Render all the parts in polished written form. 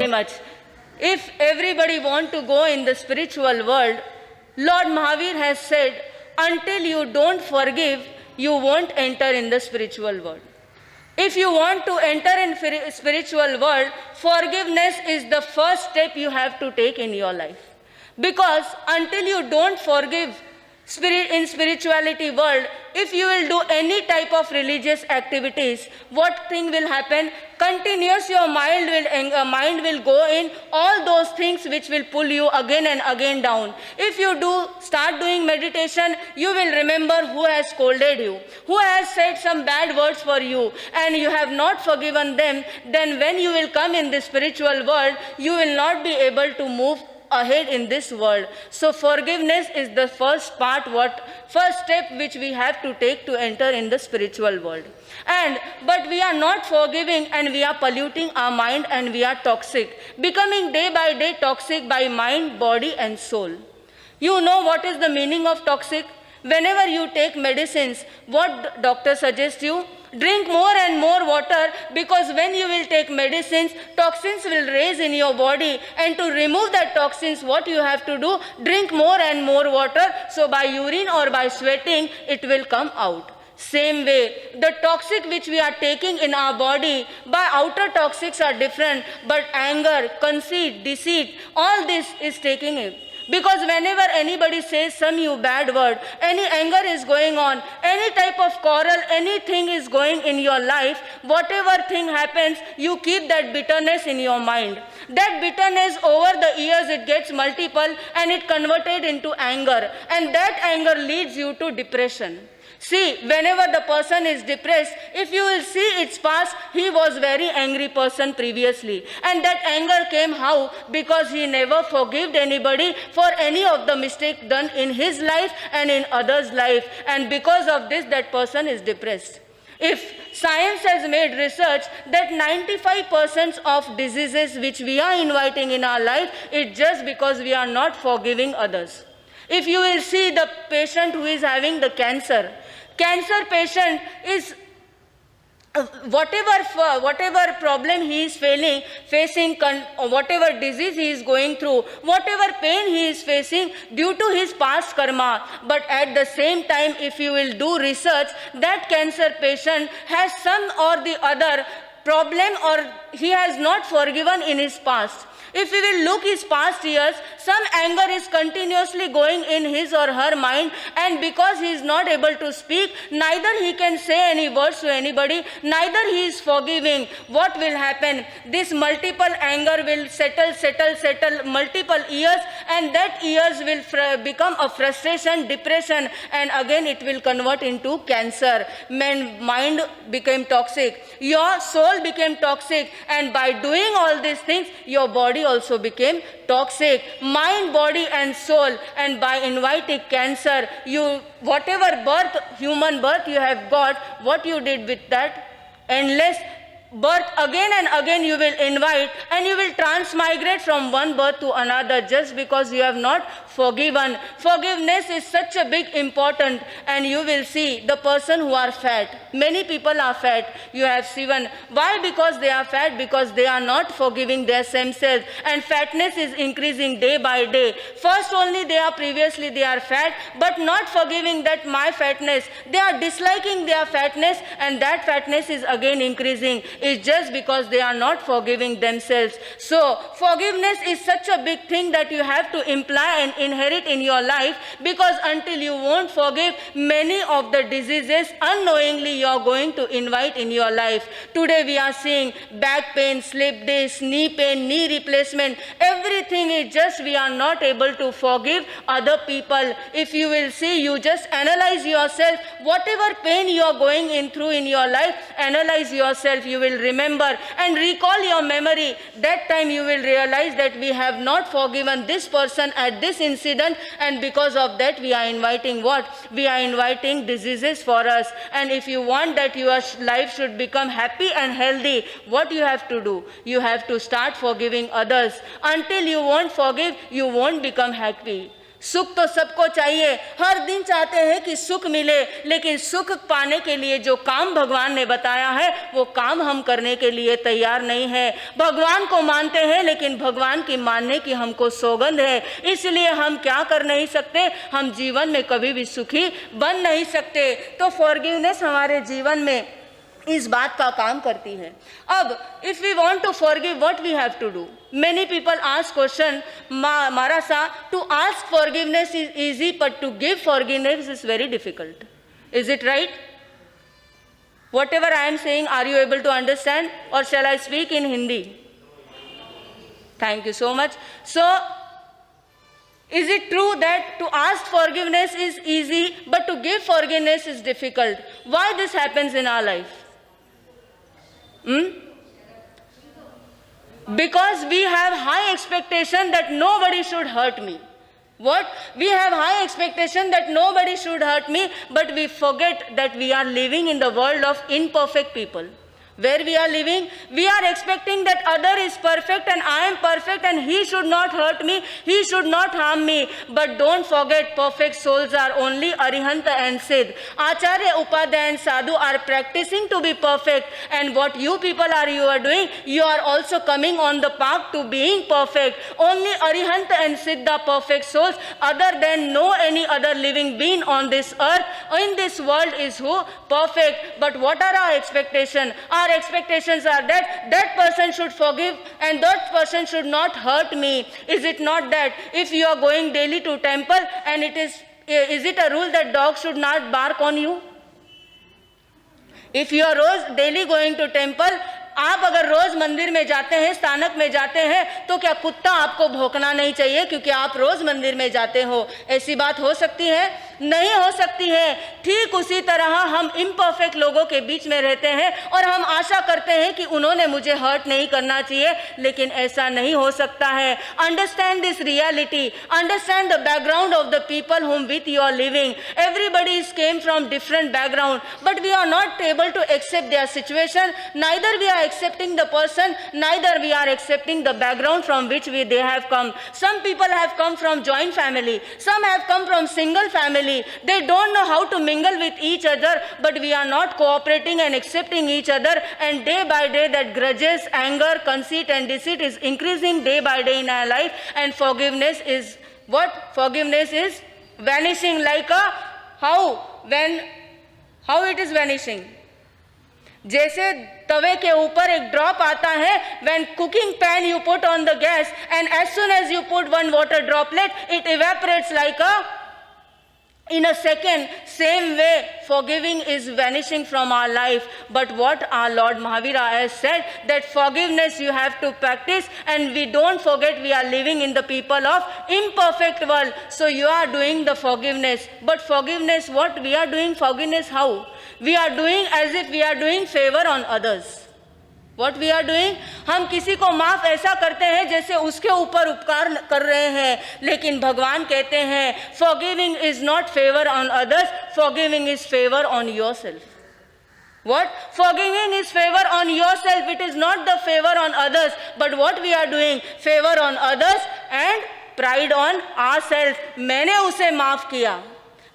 very much. If everybody want to go in the spiritual world, Lord Mahavir has said, until you don't forgive, you won't enter in the spiritual world. If you want to enter in spiritual world, forgiveness is the first step you have to take in your life. Because until you don't forgive in spirituality world, if you will do any type of religious activities, what thing will happen? Continuous your mind will go in all those things which will pull you again and again down. If you start doing meditation, you will remember who has scolded you, who has said some bad words for you, and you have not forgiven them. Then when you will come in the spiritual world, you will not be able to move ahead in this world. So forgiveness is the first step which we have to take to enter in the spiritual world. But we are not forgiving, and we are polluting our mind, and we are toxic, becoming day by day toxic by mind, body and soul. You know what is the meaning of toxic? Whenever you take medicines, what doctor suggests you? Drink more and more water, because when you will take medicines, toxins will raise in your body, and to remove that toxins, what you have to do? Drink more and more water, so by urine or by sweating, it will come out. Same way, the toxic which we are taking in our body, by outer toxics are different, but anger, conceit, deceit, all this is taking it. Because whenever anybody says some you bad word, any anger is going on, any type of quarrel, anything is going in your life, whatever thing happens, you keep that bitterness in your mind. That bitterness over the years, it gets multiple, and it converted into anger. And that anger leads you to depression. See, whenever the person is depressed, if you will see its past, he was very angry person previously. And that anger came how? Because he never forgave anybody for any of the mistake done in his life and in others' life. And because of this, that person is depressed. If science has made research that 95% of diseases which we are inviting in our life, it's just because we are not forgiving others. If you will see the patient who is having the cancer patient is whatever problem he is facing, whatever disease he is going through, whatever pain he is facing due to his past karma. But at the same time, if you will do research, that cancer patient has some or the other problem, or he has not forgiven in his past. If we will look his past years, some anger is continuously going in his or her mind, and because he is not able to speak, neither he can say any words to anybody, neither he is forgiving. What will happen? This multiple anger will settle multiple years, and that years will become a frustration, depression, and again it will convert into cancer. Mind became toxic, your soul became toxic, and by doing all these things, your body also became toxic, mind, body and soul. And by inviting cancer, whatever human birth you have got, what you did with that? Endless birth, again and again you will invite, and you will transmigrate from one birth to another, just because you have not forgiven. Forgiveness is such a big important. And you will see the person who are fat, many people are fat, you have seen. Why? Because they are fat, because they are not forgiving their themselves, and fatness is increasing day by day. First only they are fat, but not forgiving that my fatness, they are disliking their fatness, and that fatness is again increasing. It's just because they are not forgiving themselves. So forgiveness is such a big thing that you have to imply and inherit in your life, because until you won't forgive, many of the diseases unknowingly you are going to invite in your life. Today we are seeing back pain, slip disc, knee pain, knee replacement, everything is just we are not able to forgive other people. If you will see, you just analyze yourself, whatever pain you are going through in your life, analyze yourself, you will remember and recall your memory. That time you will realize that we have not forgiven this person at this incident, and because of that we are inviting what? We are inviting diseases for us. And if you want that your life should become happy and healthy, what you have to do? You have to start forgiving others. Until you won't forgive, you won't become happy. सुख तो सबको चाहिए, हर दिन चाहते हैं कि सुख मिले, लेकिन सुख पाने के लिए जो काम भगवान ने बताया है वो काम हम करने के लिए तैयार नहीं है। भगवान को मानते हैं लेकिन भगवान की मानने की हमको सौगंध है, इसलिए हम क्या कर नहीं सकते, हम जीवन में कभी भी सुखी बन नहीं सकते। तो फॉरगिवनेस हमारे जीवन में इस बात का काम करती है। अब if we want to forgive what we have to do? Many people ask question, Marasa, to ask forgiveness is easy, but to give forgiveness is very difficult. Is it right? Whatever I am saying, are you able to understand, or shall I speak in Hindi? Thank you so much. So, is it true that to ask forgiveness is easy, but to give forgiveness is difficult? Why this happens in our life? Because we have high expectation that nobody should hurt me. What? We have high expectation that nobody should hurt me, but we forget that we are living in the world of imperfect people. Where we are living, we are expecting that other is perfect and I am perfect and he should not hurt me, he should not harm me. But don't forget, perfect souls are only Arihant and Siddh. Acharya, Upadhyaya and Sadhu are practicing to be perfect, and what you people are doing, you are also coming on the path to being perfect. Only Arihant and Siddh are perfect souls, other than no any other living being on this earth, in this world is who? Perfect. But what are our expectations? Our expectations are that that person should forgive and that person should not hurt me. Is it not that if you are going daily to temple and is it a rule that dogs should not bark on you? If you are daily going to temple, आप अगर रोज मंदिर में जाते हैं, स्थानक में जाते हैं, तो क्या कुत्ता आपको भौंकना नहीं चाहिए क्योंकि आप रोज मंदिर में जाते हो? ऐसी बात हो सकती है? नहीं हो सकती है। ठीक उसी तरह हम इम्परफेक्ट लोगों के बीच में रहते हैं और हम आशा करते हैं कि उन्होंने मुझे हर्ट नहीं करना चाहिए, लेकिन ऐसा नहीं हो सकता है। Understand this reality, understand the background of the people whom with you are living. Everybody is came from different background, but we are not able to accept their situation. Neither we are accepting the person, neither we are accepting the background from which they have come. Some people have come from joint family, some have come from single family. They don't know how to mingle with each other, but we are not cooperating and accepting each other, and day by day that grudges, anger, conceit and deceit is increasing day by day in our life, and forgiveness is what? Forgiveness is vanishing like a how it is vanishing? जैसे तवे के ऊपर एक drop आता है, when cooking pan you put on the gas and as soon as you put one water droplet it evaporates like a in a second. Same way forgiving is vanishing from our life. But what our Lord Mahavira has said, that forgiveness you have to practice, and we don't forget we are living in the people of imperfect world. So you are doing the forgiveness, but forgiveness, what we are doing forgiveness how? We are doing as if we are doing favor on others. What we are doing, हम किसी को माफ ऐसा करते हैं जैसे उसके ऊपर उपकार कर रहे हैं, लेकिन भगवान कहते हैं forgiving is not favor on others, forgiving is favor on yourself. What? Forgiving is favor on yourself. It is not the favor on others, but what we are doing, favor on others and pride on ourselves. मैंने उसे माफ किया,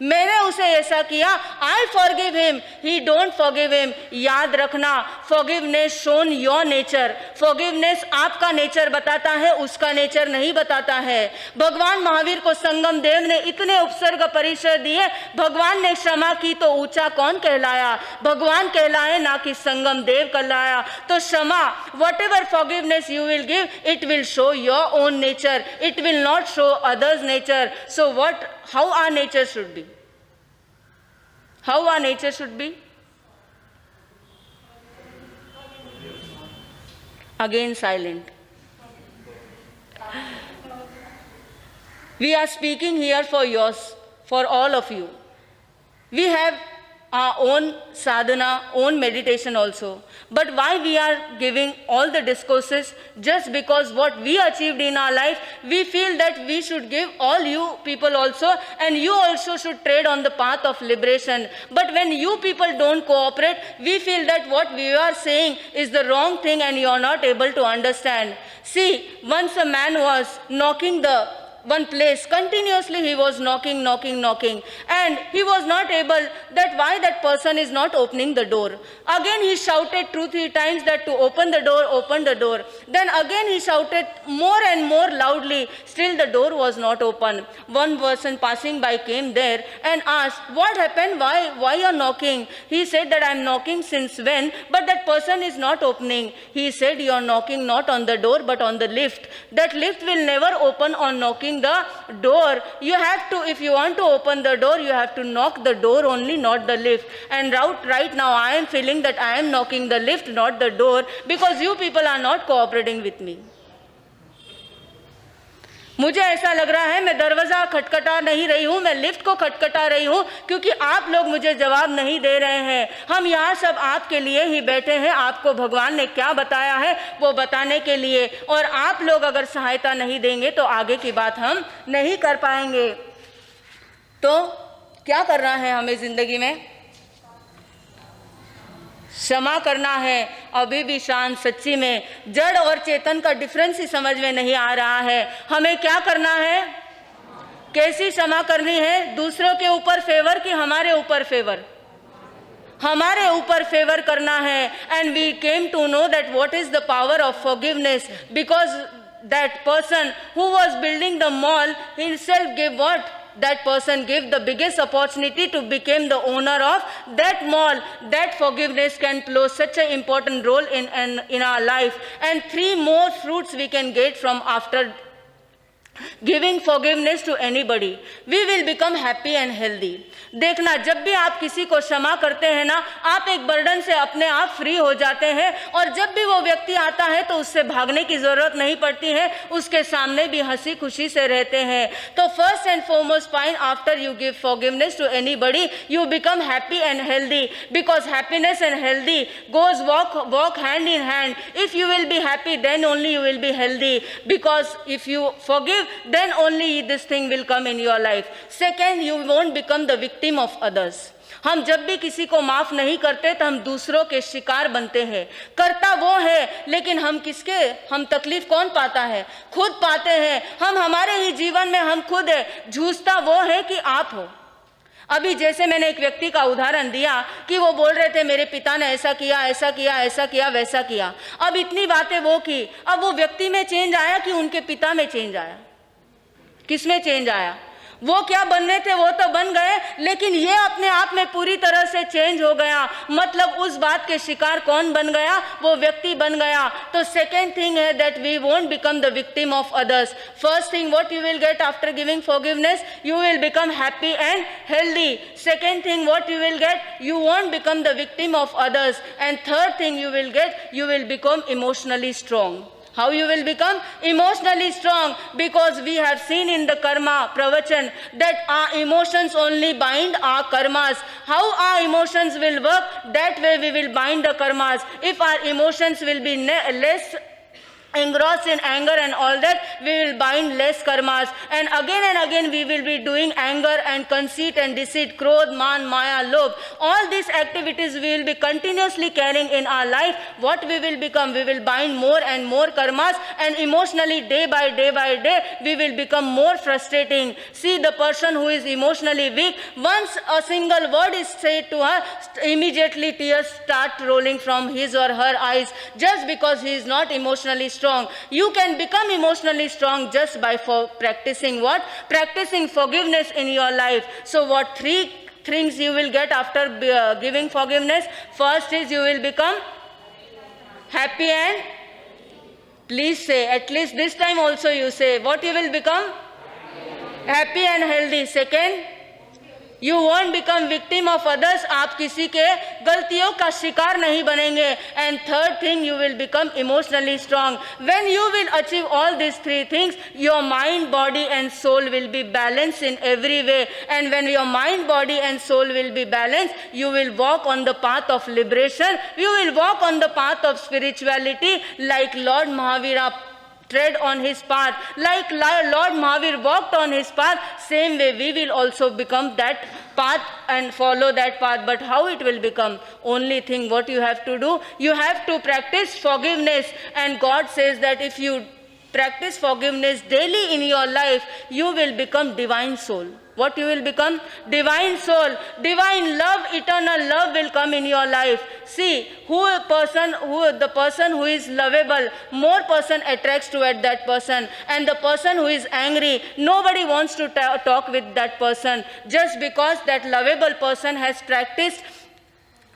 मैंने उसे ऐसा किया, I forgive him, he don't forgive him. याद रखना, forgiveness shown your nature. Forgiveness आपका नेचर बताता है, उसका नेचर नहीं बताता है। भगवान महावीर को संगम देव ने इतने उपसर्ग परिचय दिए, भगवान ने क्षमा की तो ऊंचा कौन कहलाया? भगवान कहलाए ना कि संगम देव कहलाया। तो क्षमा, whatever forgiveness you will give, it will show your own nature, it will not show others' nature. So how our nature should be? How our nature should be? Again silent. We are speaking here for yours, for all of you. We have our own sadhana, own meditation also. But why we are giving all the discourses? Just because what we achieved in our life, we feel that we should give all you people also, and you also should tread on the path of liberation. But when you people don't cooperate, we feel that what we are saying is the wrong thing and you are not able to understand. See, once a man was knocking the one place. Continuously he was knocking, and he was not able, that why that person is not opening the door. Again he shouted 2-3 times that to open the door. Then again he shouted more and more loudly, still the door was not open. One person passing by came there and asked, what happened, why you are knocking? He said that I am knocking since when, but that person is not opening. He said, you are knocking not on the door but on the lift. That lift will never open on knocking the door. You have to, if you want to open the door, you have to knock the door only, not the lift. And right now I am feeling that I am knocking the lift, not the door, because you people are not cooperating with me. मुझे ऐसा लग रहा है मैं दरवाजा खटखटा नहीं रही हूँ, मैं लिफ्ट को खटखटा रही हूँ, क्योंकि आप लोग मुझे जवाब नहीं दे रहे हैं। हम यहाँ सब आपके लिए ही बैठे हैं, आपको भगवान ने क्या बताया है वो बताने के लिए, और आप लोग अगर सहायता नहीं देंगे तो आगे की बात हम नहीं कर पाएंगे। तो क्या करना है हमें जिंदगी में? क्षमा करना है। अभी भी शांत, सच्ची में जड़ और चेतन का डिफरेंस ही समझ में नहीं आ रहा है। हमें क्या करना है? कैसी क्षमा करनी है? दूसरों के ऊपर फेवर कि हमारे ऊपर फेवर? हमारे ऊपर फेवर करना है। And we came to know that what is the power of forgiveness, because that person who was building the mall himself give what? That person gave the biggest opportunity to become the owner of that mall. That forgiveness can play such an important role in our life. And 3 more fruits we can get from after giving forgiveness to anybody. We will become happy and healthy. देखना, जब भी आप किसी को क्षमा करते हैं ना, आप एक बर्डन से अपने आप फ्री हो जाते हैं, और जब भी वो व्यक्ति आता है तो उससे भागने की जरूरत नहीं पड़ती है, उसके सामने भी हंसी खुशी से रहते हैं। तो first and foremost point, after you give forgiveness to anybody, you become happy and healthy, because happiness and healthy goes walk hand in hand. If you will be happy then only you will be healthy, because if you forgive then only this thing will come in your life. Second, you won't become the victim of others. हम जब भी किसी को माफ नहीं करते तो हम दूसरों के शिकार बनते हैं। करता वो है, लेकिन हम तकलीफ कौन पाता है? खुद पाते हैं। हम हमारे ही जीवन में हम खुद है, जूझता वो है कि आप हो। अभी जैसे मैंने एक व्यक्ति का उदाहरण दिया कि वो बोल रहे थे मेरे पिता ने ऐसा किया, वैसा किया। अब इतनी बातें वो की, अब वो व्यक्ति में चेंज आया कि उनके पिता में चेंज आया? किसमें चेंज आया? वो क्या बनने थे वो तो बन गए, लेकिन ये अपने आप में पूरी तरह से चेंज हो गया। मतलब उस बात के शिकार कौन बन गया? वो व्यक्ति बन गया। तो सेकेंड थिंग है that we won't become the victim of others. First thing, what you will get after giving forgiveness? You will become happy and healthy. Second thing, what you will get? You won't become the victim of others. And third thing you will get, you will become emotionally strong. How you will become emotionally strong? Because we have seen in the karma pravachan that our emotions only bind our karmas. How our emotions will work, that way we will bind the karmas. If our emotions will be less engrossed in anger and all that, we will bind less karmas, and again we will be doing anger and conceit and deceit, krodh, man, maya, lobh. All these activities we will be continuously carrying in our life. What we will become? We will bind more and more karmas, and emotionally day by day we will become more frustrating. See, the person who is emotionally weak, once a single word is said to her, immediately tears start rolling from his or her eyes, just because he is not emotionally strong. You can become emotionally strong just by practicing what? Practicing forgiveness in your life. So what 3 things you will get after giving forgiveness? First is you will become happy and, please say, at least this time also you say, what you will become? Happy and healthy. Second, you won't become victim of others. आप किसी के गलतियों का शिकार नहीं बनेंगे. And third thing, you will become emotionally strong. When you will achieve all these 3 things, your mind, body and soul will be balanced in every way. And when your mind, body and soul will be balanced, you will walk on the path of liberation. You will walk on the path of spirituality, like Lord Mahavira tread on his path. Like Lord Mahavir walked on his path, same way we will also become that path and follow that path. But how it will become? Only thing what you have to do, you have to practice forgiveness. And God says that if you practice forgiveness daily in your life, you will become divine soul. What you will become? Divine soul. Divine love, eternal love will come in your life. See, the person who is lovable, more person attracts toward that person. And the person who is angry, nobody wants to talk with that person, just because that lovable person has practiced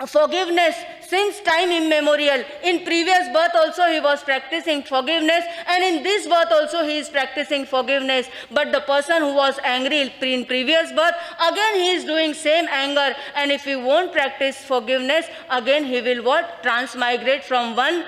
forgiveness since time immemorial. In previous birth also he was practicing forgiveness, and in this birth also he is practicing forgiveness. But the person who was angry in previous birth, again he is doing same anger, and if he won't practice forgiveness, again he will what? Transmigrate from one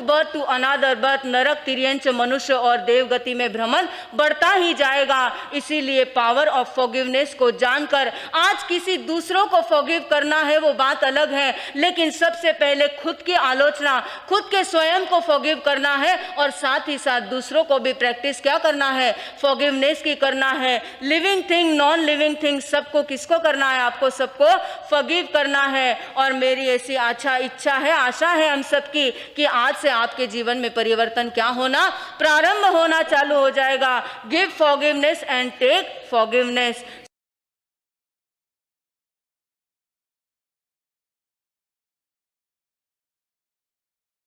birth to another birth. नरक, तिर्यंच, मनुष्य और देवगति में भ्रमण बढ़ता ही जाएगा. इसीलिए power of forgiveness को जानकर, आज किसी दूसरों को फॉरगिव करना है वो बात अलग है, लेकिन सबसे पहले खुद की आलोचना, खुद के स्वयं को फॉरगिव करना है, और साथ ही साथ दूसरों को भी प्रैक्टिस क्या करना है? फॉरगिवनेस की करना है. Living thing, non living thing, सबको किसको करना है? आपको सबको फॉरगिव करना है. और मेरी ऐसी इच्छा है, आशा है हम सबकी कि आज से आपके जीवन में परिवर्तन क्या होना? प्रारंभ होना चालू हो जाएगा. Give forgiveness and take forgiveness.